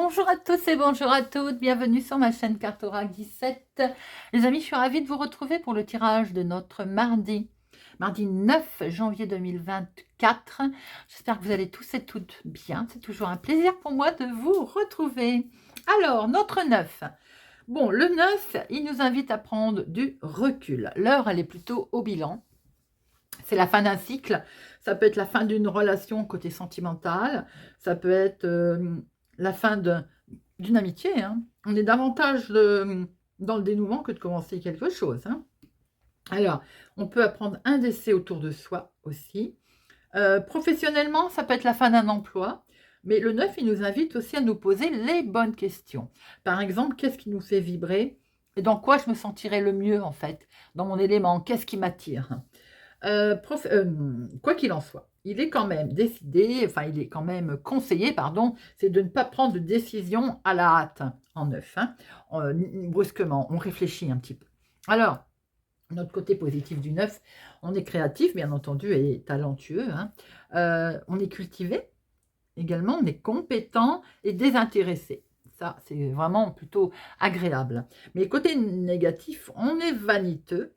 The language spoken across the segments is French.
Bonjour à tous et bonjour à toutes, bienvenue sur ma chaîne Cartorac 17. Les amis, je suis ravie de vous retrouver pour le tirage de notre mardi 9 janvier 2024. J'espère que vous allez tous et toutes bien, c'est toujours un plaisir pour moi de vous retrouver. Alors, notre 9. Bon, le 9, il nous invite à prendre du recul. L'heure, elle est plutôt au bilan. C'est la fin d'un cycle, ça peut être la fin d'une relation côté sentimental, ça peut être la fin d'une amitié. Hein. On est davantage dans le dénouement que de commencer quelque chose. Hein. Alors, on peut apprendre un décès autour de soi aussi. Professionnellement, ça peut être la fin d'un emploi, mais le 9, il nous invite aussi à nous poser les bonnes questions. Par exemple, qu'est-ce qui nous fait vibrer et dans quoi je me sentirais le mieux en fait, dans mon élément, qu'est-ce qui m'attire. Quoi qu'il en soit, il est quand même décidé, enfin il est quand même conseillé, pardon, c'est de ne pas prendre de décision à la hâte en neuf, hein, brusquement, on réfléchit un petit peu. Alors, notre côté positif du neuf, on est créatif, bien entendu, et talentueux, hein. On est cultivé également, on est compétent et désintéressé. Ça, c'est vraiment plutôt agréable. Mais côté négatif, on est vaniteux,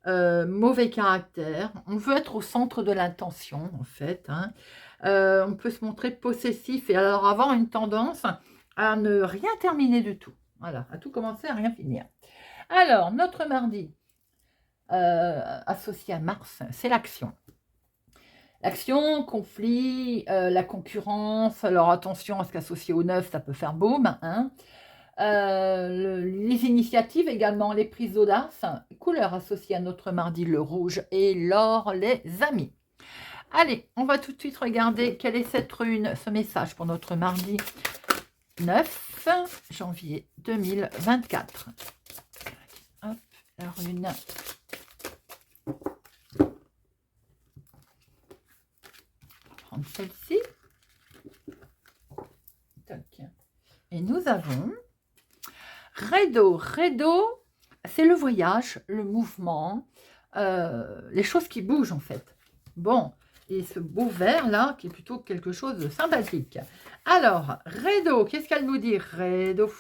mauvais caractère, on veut être au centre de l'attention en fait, hein. On peut se montrer possessif et alors avoir une tendance à ne rien terminer du tout, voilà, à tout commencer, à rien finir. Alors, notre mardi, associé à Mars, c'est l'action. L'action, conflit, la concurrence, alors attention à ce qu'associé au 9, ça peut faire boum, hein. Les initiatives également, les prises d'audace, couleur associée à notre mardi, le rouge et l'or, les amis. Allez, on va tout de suite regarder quelle est cette rune, ce message pour notre mardi 9 janvier 2024. Hop, la rune. On va prendre celle-ci. Et nous avons Redo. Redo, c'est le voyage, le mouvement, les choses qui bougent en fait. Bon, et ce beau vert là, qui est plutôt quelque chose de sympathique. Alors, Redo, qu'est-ce qu'elle nous dit, Redo?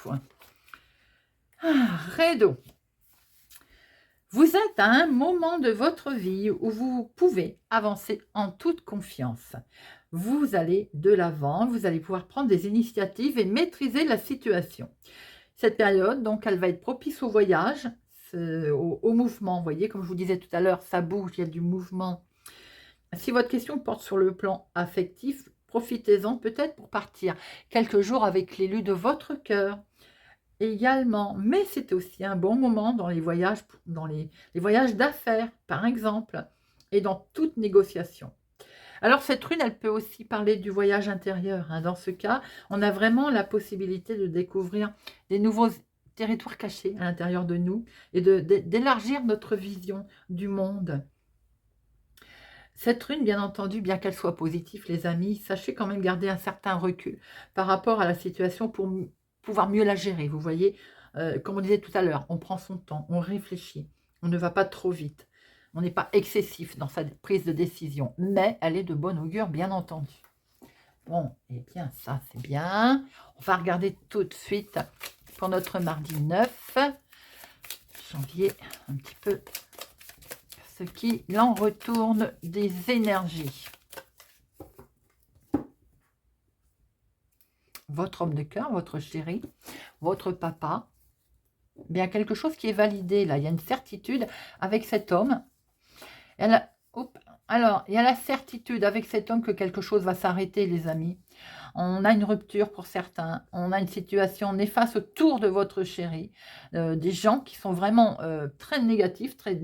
Redo. Vous êtes à un moment de votre vie où vous pouvez avancer en toute confiance. Vous allez de l'avant, vous allez pouvoir prendre des initiatives et maîtriser la situation. Cette période, donc, elle va être propice au voyage, au mouvement. Vous voyez, comme je vous disais tout à l'heure, ça bouge, il y a du mouvement. Si votre question porte sur le plan affectif, profitez-en peut-être pour partir quelques jours avec l'élu de votre cœur également. Mais c'est aussi un bon moment dans les voyages, les voyages d'affaires, par exemple, et dans toute négociation. Alors, cette rune, elle peut aussi parler du voyage intérieur. Hein. Dans ce cas, on a vraiment la possibilité de découvrir des nouveaux territoires cachés à l'intérieur de nous et d'élargir notre vision du monde. Cette rune, bien entendu, bien qu'elle soit positive, les amis, sachez quand même garder un certain recul par rapport à la situation pour pouvoir mieux la gérer. Vous voyez, comme on disait tout à l'heure, on prend son temps, on réfléchit, on ne va pas trop vite. On n'est pas excessif dans sa prise de décision, mais elle est de bon augure, bien entendu. Bon, eh bien, ça, c'est bien. On va regarder tout de suite pour notre mardi 9 janvier, un petit peu ce qui l'en retourne des énergies. Votre homme de cœur, votre chéri, votre papa, bien quelque chose qui est validé, là. Il y a une certitude avec cet homme. Alors, il y a la certitude avec cet homme que quelque chose va s'arrêter, les amis. On a une rupture pour certains. On a une situation néfaste autour de votre chéri. Des gens qui sont vraiment très négatifs, très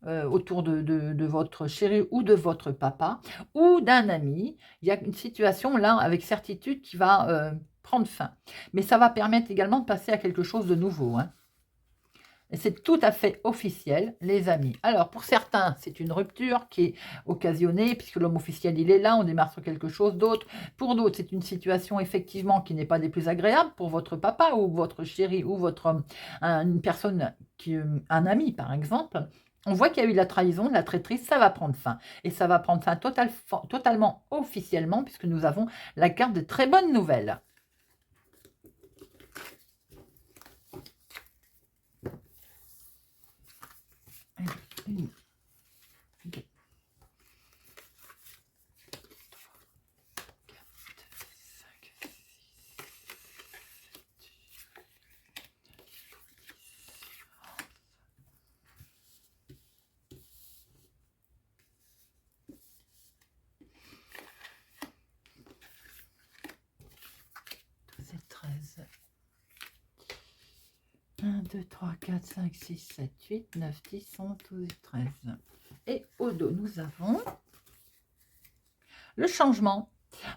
autour de votre chéri ou de votre papa ou d'un ami. Il y a une situation là, avec certitude, qui va prendre fin. Mais ça va permettre également de passer à quelque chose de nouveau, hein. Et c'est tout à fait officiel, les amis. Alors, pour certains, c'est une rupture qui est occasionnée, puisque l'homme officiel, il est là, on démarre sur quelque chose d'autre. Pour d'autres, c'est une situation, effectivement, qui n'est pas des plus agréables pour votre papa ou votre chéri ou votre homme, une personne, un ami, par exemple. On voit qu'il y a eu de la trahison, de la traîtrise, ça va prendre fin. Et ça va prendre fin totalement officiellement, puisque nous avons la carte de très bonnes nouvelles. 1, 2, 4, 5, 12 et 13. 1, 2, 3, 4, 5, 6, 7, 8, 9, 10, 11, 12 et 13. Et au dos, nous avons le changement.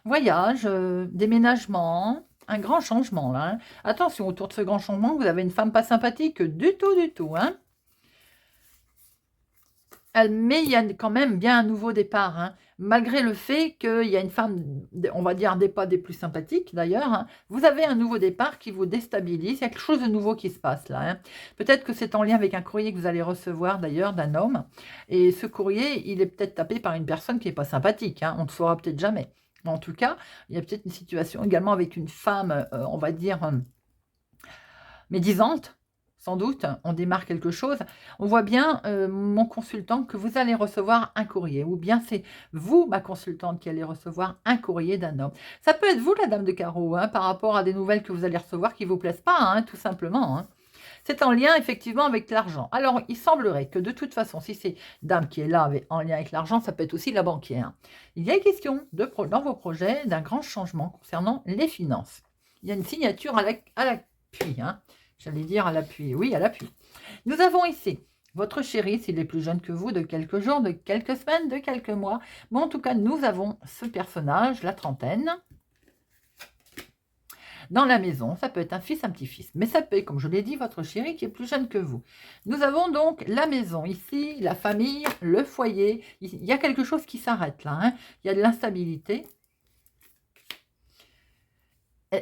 Voyage, déménagement, un grand changement là. Hein. Attention, autour de ce grand changement, vous avez une femme pas sympathique du tout. Hein. Mais il y a quand même bien un nouveau départ, hein. Malgré le fait qu'il y a une femme, on va dire pas des plus sympathiques d'ailleurs, hein, vous avez un nouveau départ qui vous déstabilise, il y a quelque chose de nouveau qui se passe là. Hein. Peut-être que c'est en lien avec un courrier que vous allez recevoir d'ailleurs d'un homme, et ce courrier, il est peut-être tapé par une personne qui n'est pas sympathique, hein, on ne le saura peut-être jamais. Mais en tout cas, il y a peut-être une situation également avec une femme, on va dire, médisante, sans doute, on démarre quelque chose. On voit bien, mon consultant, que vous allez recevoir un courrier, ou bien c'est vous, ma consultante, qui allez recevoir un courrier d'un homme. Ça peut être vous, la dame de carreau, hein, par rapport à des nouvelles que vous allez recevoir qui ne vous plaisent pas, hein, tout simplement. Hein. C'est en lien effectivement avec l'argent. Alors, il semblerait que de toute façon, si c'est dame qui est là en lien avec l'argent, ça peut être aussi la banquière. Il y a une question dans vos projets d'un grand changement concernant les finances. Il y a une signature à l'appui, hein. J'allais dire à l'appui. Oui, à l'appui. Nous avons ici votre chéri, s'il est plus jeune que vous, de quelques jours, de quelques semaines, de quelques mois. Mais en tout cas, nous avons ce personnage, la trentaine, dans la maison. Ça peut être un fils, un petit-fils. Mais ça peut être, comme je l'ai dit, votre chéri qui est plus jeune que vous. Nous avons donc la maison ici, la famille, le foyer. Il y a quelque chose qui s'arrête là. Hein. Il y a de l'instabilité.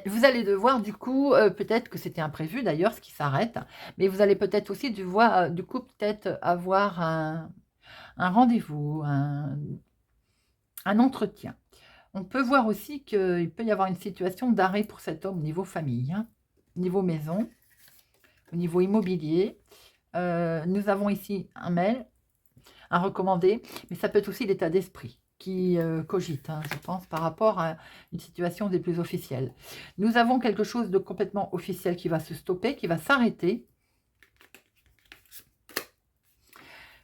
Vous allez devoir, du coup, peut-être que c'était imprévu d'ailleurs, ce qui s'arrête, mais vous allez peut-être aussi devoir, du coup, peut-être avoir un rendez-vous, un entretien. On peut voir aussi qu'il peut y avoir une situation d'arrêt pour cet homme au niveau famille, hein, au niveau maison, au niveau immobilier. Nous avons ici un mail, un recommandé, mais ça peut être aussi l'état d'esprit qui cogite, hein, je pense, par rapport à une situation des plus officielles. Nous avons quelque chose de complètement officiel qui va se stopper, qui va s'arrêter.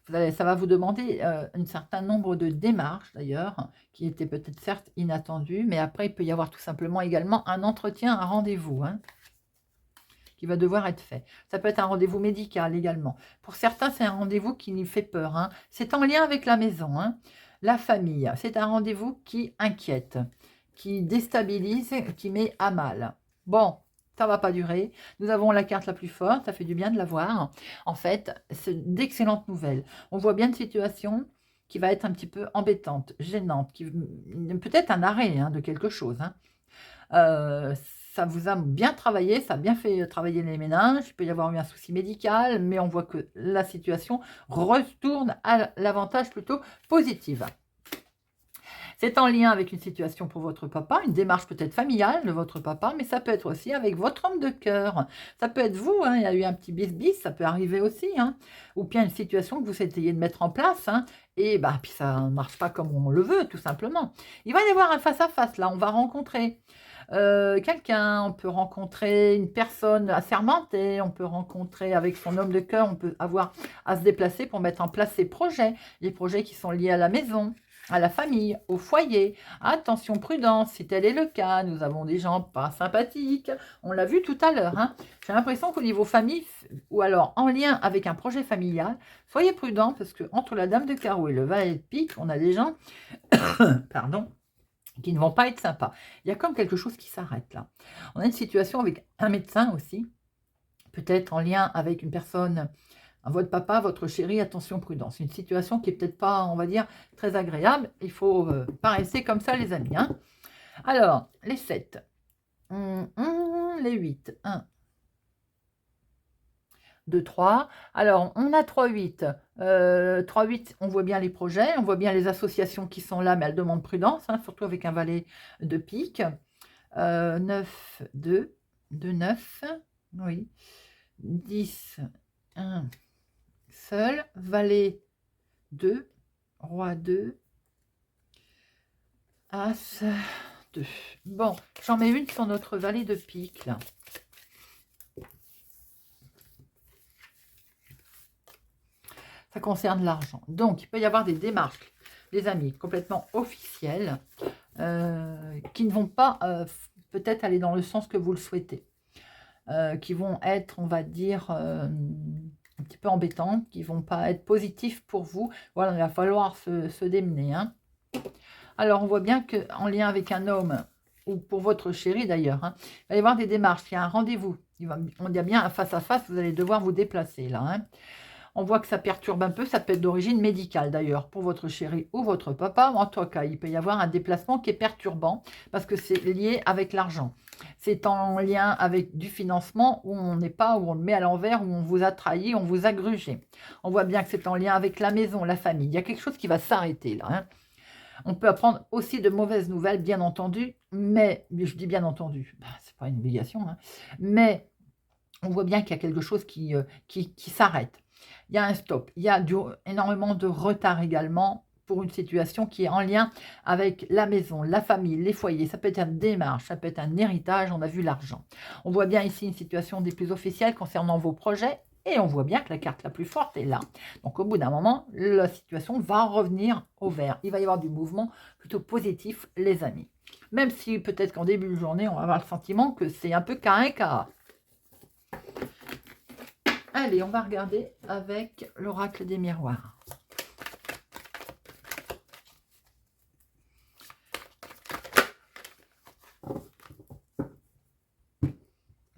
Ça va vous demander un certain nombre de démarches, d'ailleurs, qui étaient peut-être certes inattendues, mais après, il peut y avoir tout simplement également un entretien, un rendez-vous, hein, qui va devoir être fait. Ça peut être un rendez-vous médical également. Pour certains, c'est un rendez-vous qui nous fait peur. Hein. C'est en lien avec la maison, hein. La famille. C'est un rendez-vous qui inquiète, qui déstabilise, qui met à mal. Bon, ça ne va pas durer. Nous avons la carte la plus forte, ça fait du bien de la voir. En fait, c'est d'excellentes nouvelles. On voit bien une situation qui va être un petit peu embêtante, gênante, peut-être un arrêt, hein, de quelque chose. Hein. Ça vous a bien travaillé, ça a bien fait travailler les méninges, il peut y avoir eu un souci médical, mais on voit que la situation retourne à l'avantage plutôt positive. C'est en lien avec une situation pour votre papa, une démarche peut-être familiale de votre papa, mais ça peut être aussi avec votre homme de cœur. Ça peut être vous, hein, il y a eu un petit bis-bis, ça peut arriver aussi. Hein, ou bien une situation que vous essayez de mettre en place, hein, et bah, puis ça ne marche pas comme on le veut, tout simplement. Il va y avoir un face-à-face, là, on va rencontrer quelqu'un, on peut rencontrer une personne assermentée, on peut rencontrer avec son homme de cœur, on peut avoir à se déplacer pour mettre en place ses projets, les projets qui sont liés à la maison, à la famille, au foyer. Attention, prudence, si tel est le cas, nous avons des gens pas sympathiques, on l'a vu tout à l'heure. Hein. J'ai l'impression qu'au niveau famille, ou alors en lien avec un projet familial, soyez prudents parce que entre la dame de carreau et le valet de pique, on a des gens, pardon, qui ne vont pas être sympas. Il y a comme quelque chose qui s'arrête là. On a une situation avec un médecin aussi, peut-être en lien avec une personne, votre papa, votre chéri, attention, prudence. Une situation qui est peut-être pas, on va dire, très agréable. Il faut pas rester comme ça, les amis. Hein. Alors, les 7, les 8, 1, 2, 3. Alors, on a 3, 8. 3, 8, on voit bien les projets, on voit bien les associations qui sont là, mais elles demandent prudence, hein, surtout avec un valet de pique. 9, 2, 2, 9, oui. 10, 1, seul. Valet 2, roi 2, as 2. Bon, j'en mets une sur notre valet de pique, là. Ça concerne l'argent. Donc, il peut y avoir des démarches, les amis, complètement officielles, qui ne vont pas peut-être aller dans le sens que vous le souhaitez, qui vont être, on va dire, un petit peu embêtantes, qui ne vont pas être positifs pour vous. Voilà, il va falloir se démener, hein. Alors, on voit bien qu'en lien avec un homme, ou pour votre chéri d'ailleurs, hein, il va y avoir des démarches, il y a un rendez-vous. On dit bien, face à face, vous allez devoir vous déplacer là, hein. On voit que ça perturbe un peu, ça peut être d'origine médicale d'ailleurs, pour votre chéri ou votre papa. En tout cas, il peut y avoir un déplacement qui est perturbant, parce que c'est lié avec l'argent. C'est en lien avec du financement, où on n'est pas, où on le met à l'envers, où on vous a trahi, on vous a grugé. On voit bien que c'est en lien avec la maison, la famille. Il y a quelque chose qui va s'arrêter là, hein. On peut apprendre aussi de mauvaises nouvelles, bien entendu, mais je dis bien entendu, c'est pas une obligation, hein, mais on voit bien qu'il y a quelque chose qui s'arrête. Il y a un stop, il y a énormément de retard également pour une situation qui est en lien avec la maison, la famille, les foyers. Ça peut être une démarche, ça peut être un héritage, on a vu l'argent. On voit bien ici une situation des plus officielles concernant vos projets. Et on voit bien que la carte la plus forte est là. Donc, au bout d'un moment, la situation va revenir au vert. Il va y avoir du mouvement plutôt positif, les amis. Même si peut-être qu'en début de journée, on va avoir le sentiment que c'est un peu K1K. Allez, on va regarder avec l'oracle des miroirs.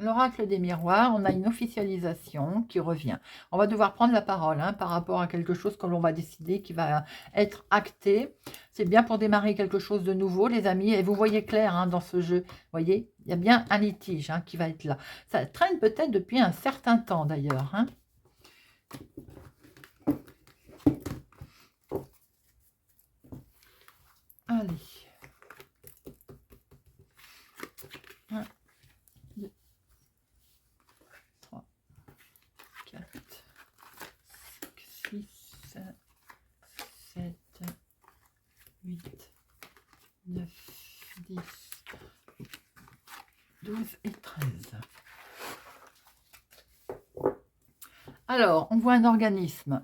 L'oracle des miroirs, on a une officialisation qui revient. On va devoir prendre la parole par rapport à quelque chose que l'on va décider, qui va être acté. C'est bien pour démarrer quelque chose de nouveau, les amis. Et vous voyez clair dans ce jeu. Vous voyez, il y a bien un litige qui va être là. Ça traîne peut-être depuis un certain temps d'ailleurs. Allez. 1, 2, 3, 4, 5, 6, 7, 8, 9, 10, 12 et 13. Alors, on voit un organisme.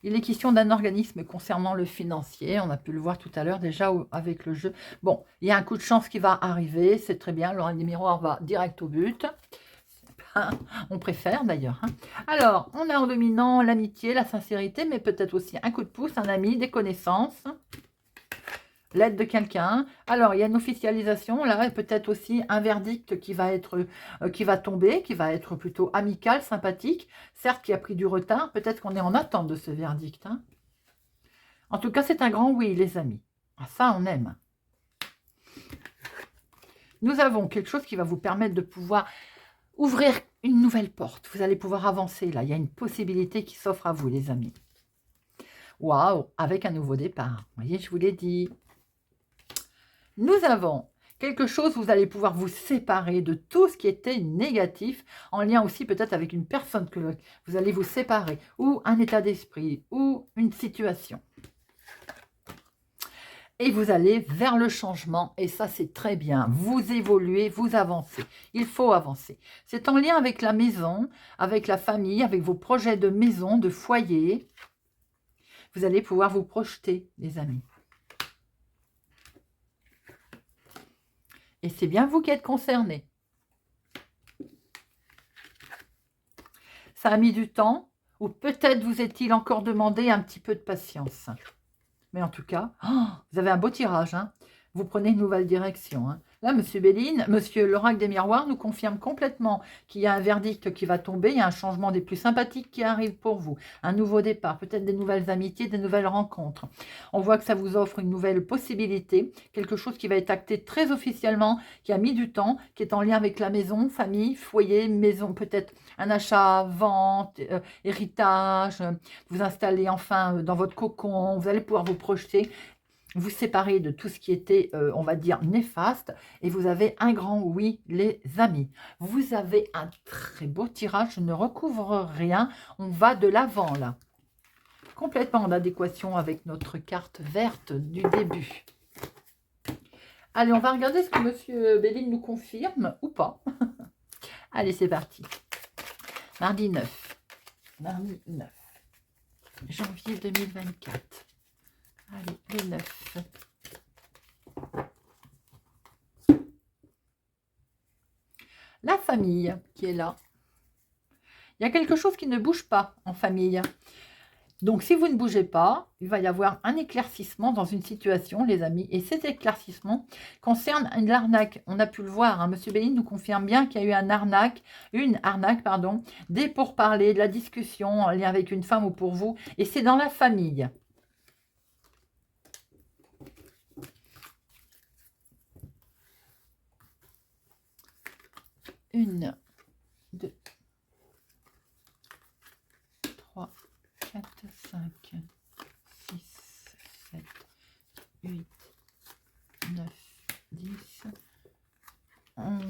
Il est question d'un organisme concernant le financier. On a pu le voir tout à l'heure déjà avec le jeu. Bon, il y a un coup de chance qui va arriver. C'est très bien. L'oracle des miroirs va direct au but. On préfère d'ailleurs. Alors, on a en dominant l'amitié, la sincérité, mais peut-être aussi un coup de pouce, un ami, des connaissances, l'aide de quelqu'un. Alors, il y a une officialisation, là, et peut-être aussi un verdict qui va tomber, qui va être plutôt amical, sympathique. Certes, qui a pris du retard, peut-être qu'on est en attente de ce verdict. En tout cas, c'est un grand oui, les amis. Ça, on aime. Nous avons quelque chose qui va vous permettre de pouvoir ouvrir une nouvelle porte. Vous allez pouvoir avancer, là. Il y a une possibilité qui s'offre à vous, les amis. Waouh, avec un nouveau départ. Vous voyez, je vous l'ai dit. Nous avons quelque chose, vous allez pouvoir vous séparer de tout ce qui était négatif, en lien aussi peut-être avec une personne que vous allez vous séparer, ou un état d'esprit, ou une situation. Et vous allez vers le changement, et ça c'est très bien. Vous évoluez, vous avancez. Il faut avancer. C'est en lien avec la maison, avec la famille, avec vos projets de maison, de foyer. Vous allez pouvoir vous projeter, les amis. Et c'est bien vous qui êtes concernés. Ça a mis du temps, ou peut-être vous est-il encore demandé un petit peu de patience. Mais en tout cas, vous avez un beau tirage. Vous prenez une nouvelle direction. Là, Monsieur Béline, Monsieur l'oracle des miroirs nous confirme complètement qu'il y a un verdict qui va tomber. Il y a un changement des plus sympathiques qui arrive pour vous. Un nouveau départ, peut-être des nouvelles amitiés, des nouvelles rencontres. On voit que ça vous offre une nouvelle possibilité. Quelque chose qui va être acté très officiellement, qui a mis du temps, qui est en lien avec la maison, famille, foyer, maison, peut-être un achat, vente, héritage, vous installer enfin dans votre cocon. Vous allez pouvoir vous projeter, vous séparer de tout ce qui était, on va dire, néfaste. Et vous avez un grand oui, les amis. Vous avez un très beau tirage. Je ne recouvre rien. On va de l'avant, là. complètement en adéquation avec notre carte verte du début. Allez, on va regarder ce que Monsieur Béline nous confirme ou pas. Allez, c'est parti. Mardi 9. Mardi 9. Janvier 2024. Allez, le 9. La famille qui est là. Il y a quelque chose qui ne bouge pas en famille. Donc, si vous ne bougez pas, il va y avoir un éclaircissement dans une situation, les amis. Et cet éclaircissement concerne une arnaque. On a pu le voir. Hein. Monsieur Béline nous confirme bien qu'il y a eu une arnaque, des pourparlers, de la discussion en lien avec une femme ou pour vous. Et c'est dans la famille. Une, deux, 3, 4, 5, 6, 7, 8, 9, 10, 11,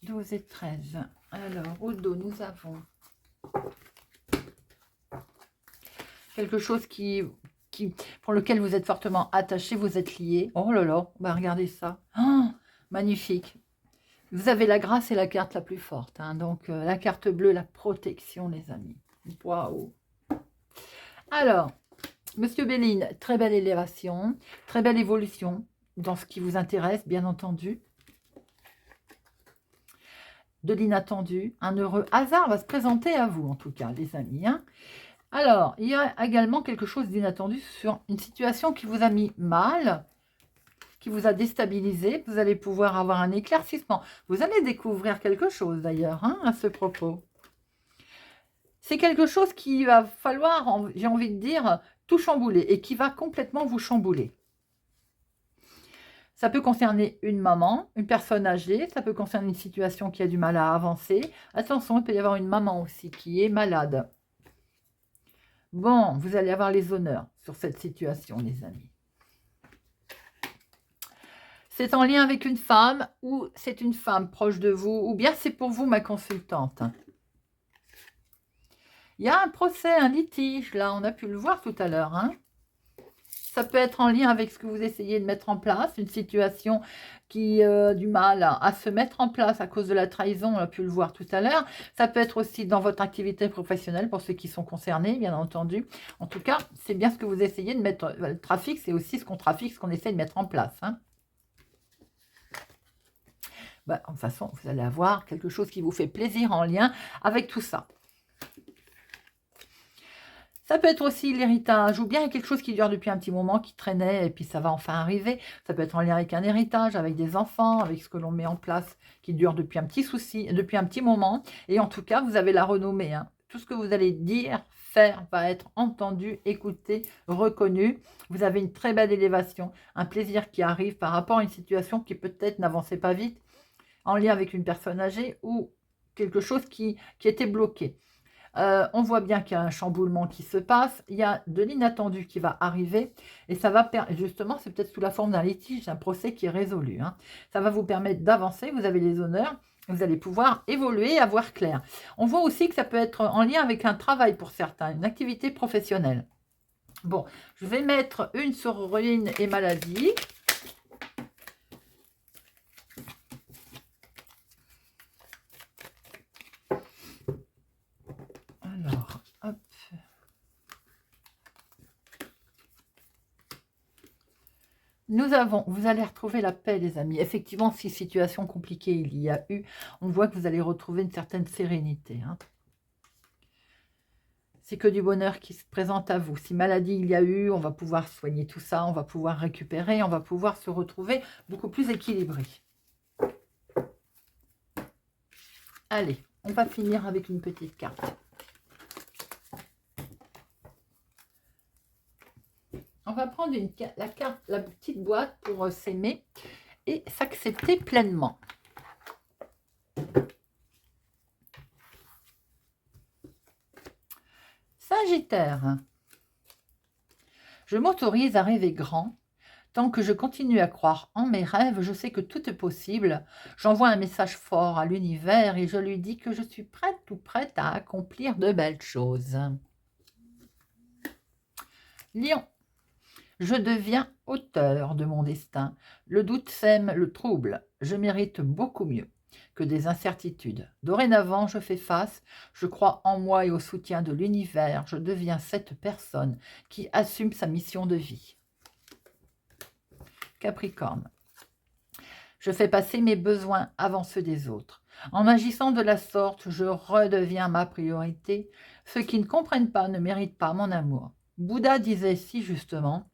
12 et 13. Alors, au dos, nous avons quelque chose pour lequel vous êtes fortement attaché, vous êtes lié. Oh là là, bah regardez ça. Oh, magnifique. Vous avez la grâce et la carte la plus forte. Hein. Donc, la carte bleue, la protection, les amis. Waouh. Alors, Monsieur Béline, très belle élévation, très belle évolution dans ce qui vous intéresse, bien entendu. De l'inattendu, un heureux hasard va se présenter à vous, en tout cas, les amis. Hein. Alors, il y a également quelque chose d'inattendu sur une situation qui vous a mis mal, qui vous a déstabilisé. Vous allez pouvoir avoir un éclaircissement. Vous allez découvrir quelque chose, d'ailleurs, hein, à ce propos. C'est quelque chose qui va falloir, j'ai envie de dire, tout chambouler et qui va complètement vous chambouler. Ça peut concerner une maman, une personne âgée, ça peut concerner une situation qui a du mal à avancer. Attention, il peut y avoir une maman aussi qui est malade. Bon, vous allez avoir les honneurs sur cette situation, les amis. C'est en lien avec une femme ou c'est une femme proche de vous ou bien c'est pour vous ma consultante. Il y a un procès, un litige, là, on a pu le voir tout à l'heure. Hein. Ça peut être en lien avec ce que vous essayez de mettre en place, une situation qui a du mal à se mettre en place à cause de la trahison, on a pu le voir tout à l'heure. Ça peut être aussi dans votre activité professionnelle pour ceux qui sont concernés, bien entendu. En tout cas, c'est bien ce que vous essayez de mettre. Le trafic, c'est aussi ce qu'on trafique, ce qu'on essaie de mettre en place. Hein. Bah, de toute façon, vous allez avoir quelque chose qui vous fait plaisir en lien avec tout ça. Ça peut être aussi l'héritage ou bien quelque chose qui dure depuis un petit moment, qui traînait et puis ça va enfin arriver. Ça peut être en lien avec un héritage, avec des enfants, avec ce que l'on met en place qui dure depuis un petit moment. Et en tout cas, vous avez la renommée. Hein. Tout ce que vous allez dire, faire va être entendu, écouté, reconnu. Vous avez une très belle élévation, un plaisir qui arrive par rapport à une situation qui peut-être n'avançait pas vite, en lien avec une personne âgée ou quelque chose qui était bloqué. On voit bien qu'il y a un chamboulement qui se passe, il y a de l'inattendu qui va arriver et ça va justement, c'est peut-être sous la forme d'un litige, d'un procès qui est résolu. Hein. Ça va vous permettre d'avancer, vous avez les honneurs, vous allez pouvoir évoluer, avoir clair. On voit aussi que ça peut être en lien avec un travail pour certains, une activité professionnelle. Bon, je vais mettre une sur ruine et maladie. Alors, hop. Vous allez retrouver la paix, les amis. Effectivement, si situation compliquée il y a eu, on voit que vous allez retrouver une certaine sérénité. Hein. C'est que du bonheur qui se présente à vous. Si maladie il y a eu, on va pouvoir soigner tout ça, on va pouvoir récupérer, on va pouvoir se retrouver beaucoup plus équilibré. Allez, on va finir avec une petite carte. On va prendre la petite boîte pour s'aimer et s'accepter pleinement. Sagittaire, je m'autorise à rêver grand. Tant que je continue à croire en mes rêves, je sais que tout est possible. J'envoie un message fort à l'univers et je lui dis que je suis prête ou prête à accomplir de belles choses. Lion, je deviens auteur de mon destin. Le doute sème le trouble. Je mérite beaucoup mieux que des incertitudes. Dorénavant, je fais face. Je crois en moi et au soutien de l'univers. Je deviens cette personne qui assume sa mission de vie. Capricorne, je fais passer mes besoins avant ceux des autres. En agissant de la sorte, je redeviens ma priorité. Ceux qui ne comprennent pas ne méritent pas mon amour. Bouddha disait si justement,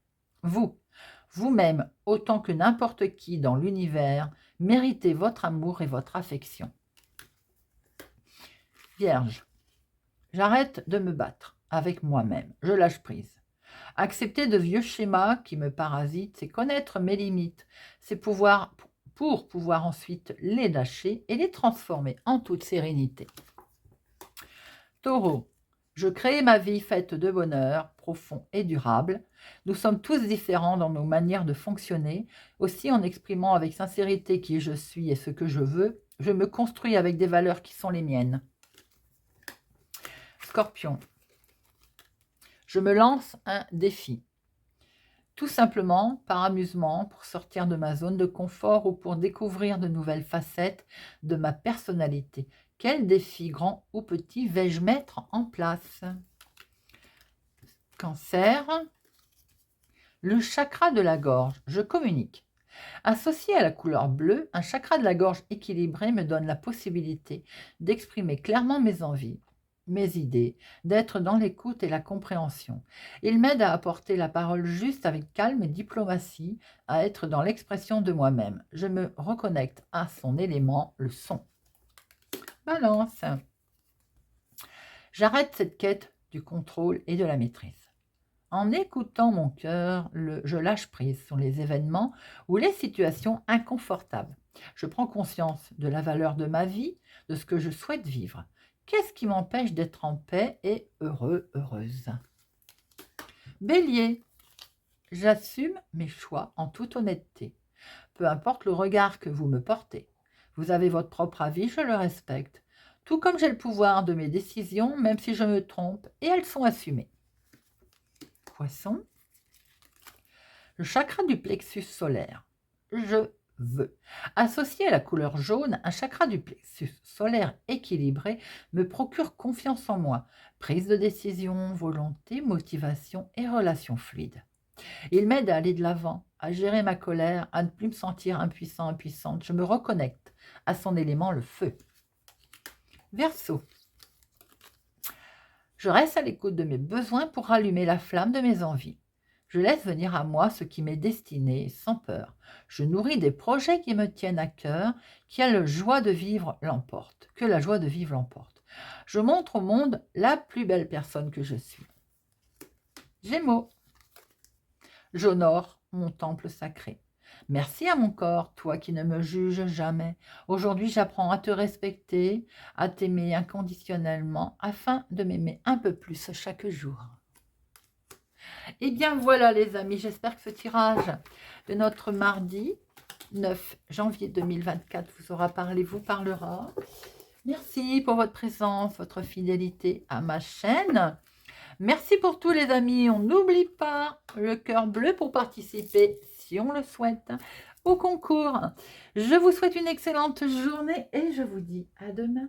vous-même, autant que n'importe qui dans l'univers, méritez votre amour et votre affection. Vierge, j'arrête de me battre avec moi-même. Je lâche prise. Accepter de vieux schémas qui me parasitent, c'est connaître mes limites. C'est pour pouvoir ensuite les lâcher et les transformer en toute sérénité. Taureau, je crée ma vie faite de bonheur profond et durable. Nous sommes tous différents dans nos manières de fonctionner. Aussi, en exprimant avec sincérité qui je suis et ce que je veux, je me construis avec des valeurs qui sont les miennes. Scorpion, je me lance un défi. Tout simplement par amusement, pour sortir de ma zone de confort ou pour découvrir de nouvelles facettes de ma personnalité. Quel défi, grand ou petit, vais-je mettre en place? Cancer, le chakra de la gorge, je communique. Associé à la couleur bleue, un chakra de la gorge équilibré me donne la possibilité d'exprimer clairement mes envies, mes idées, d'être dans l'écoute et la compréhension. Il m'aide à apporter la parole juste avec calme et diplomatie, à être dans l'expression de moi-même. Je me reconnecte à son élément, le son. Balance. J'arrête cette quête du contrôle et de la maîtrise. En écoutant mon cœur, je lâche prise sur les événements ou les situations inconfortables. Je prends conscience de la valeur de ma vie, de ce que je souhaite vivre. Qu'est-ce qui m'empêche d'être en paix et heureuse? Bélier, j'assume mes choix en toute honnêteté. Peu importe le regard que vous me portez. Vous avez votre propre avis, je le respecte. Tout comme j'ai le pouvoir de mes décisions, même si je me trompe, et elles sont assumées. Poisson, le chakra du plexus solaire. Je veux. Associé à la couleur jaune, un chakra du plexus solaire équilibré me procure confiance en moi, prise de décision, volonté, motivation et relations fluides. Il m'aide à aller de l'avant, à gérer ma colère, à ne plus me sentir impuissant, impuissante. Je me reconnecte à son élément, le feu. Verseau, je reste à l'écoute de mes besoins pour rallumer la flamme de mes envies. Je laisse venir à moi ce qui m'est destiné sans peur. Je nourris des projets qui me tiennent à cœur, que la joie de vivre l'emporte. Je montre au monde la plus belle personne que je suis. Gémeaux, j'honore mon temple sacré. Merci à mon corps, toi qui ne me juges jamais. Aujourd'hui, j'apprends à te respecter, à t'aimer inconditionnellement, afin de m'aimer un peu plus chaque jour. Et bien voilà les amis, j'espère que ce tirage de notre mardi 9 janvier 2024 vous parlera. Merci pour votre présence, votre fidélité à ma chaîne. Merci pour tout les amis. On n'oublie pas le cœur bleu pour participer, si on le souhaite, au concours. Je vous souhaite une excellente journée et je vous dis à demain.